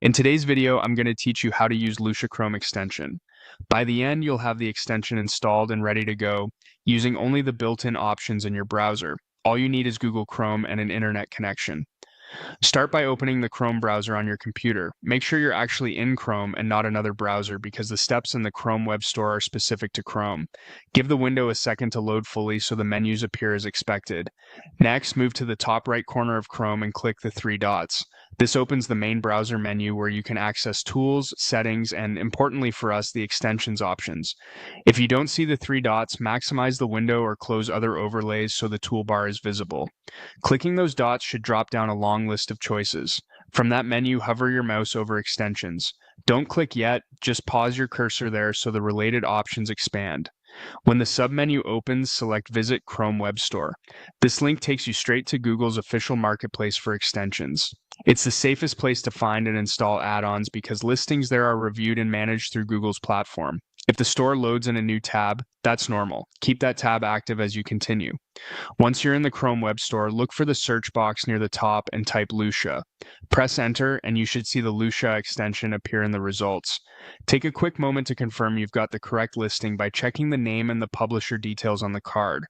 In today's video, I'm going to teach you how to use Lusha Chrome extension. By the end, you'll have the extension installed and ready to go, using only the built-in options in your browser. All you need is Google Chrome and an internet connection. Start by opening the Chrome browser on your computer. Make sure you're actually in Chrome and not another browser because the steps in the Chrome Web Store are specific to Chrome. Give the window a second to load fully so the menus appear as expected. Next, move to the top right corner of Chrome and click the three dots. This opens the main browser menu where you can access tools, settings, and importantly for us, the extensions options. If you don't see the three dots, maximize the window or close other overlays so the toolbar is visible. Clicking those dots should drop down a long list of choices. From that menu, hover your mouse over extensions. Don't click yet, just pause your cursor there so the related options expand. When the submenu opens, select Visit Chrome Web Store. This link takes you straight to Google's official marketplace for extensions. It's the safest place to find and install add-ons because listings there are reviewed and managed through Google's platform. If the store loads in a new tab, that's normal. Keep that tab active as you continue. Once you're in the Chrome Web Store, look for the search box near the top and type Lusha. Press enter and you should see the Lusha extension appear in the results. Take a quick moment to confirm you've got the correct listing by checking the name and the publisher details on the card.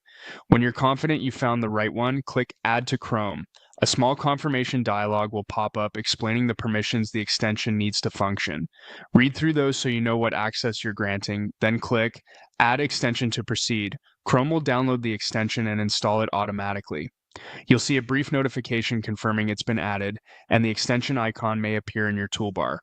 When you're confident you found the right one, click Add to Chrome. A small confirmation dialog will pop up explaining the permissions the extension needs to function. Read through those so you know what access you're granting, then click Add Extension to proceed. Chrome will download the extension and install it automatically. You'll see a brief notification confirming it's been added, and the extension icon may appear in your toolbar.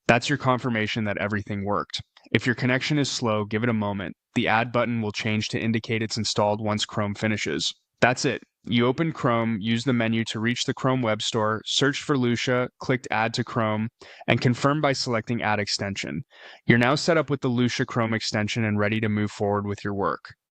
That's your confirmation that everything worked. If your connection is slow, give it a moment. The Add button will change to indicate it's installed once Chrome finishes. That's it. You open Chrome, use the menu to reach the Chrome Web Store, searched for Lusha, clicked Add to Chrome, and confirm by selecting Add Extension. You're now set up with the Lusha Chrome extension and ready to move forward with your work.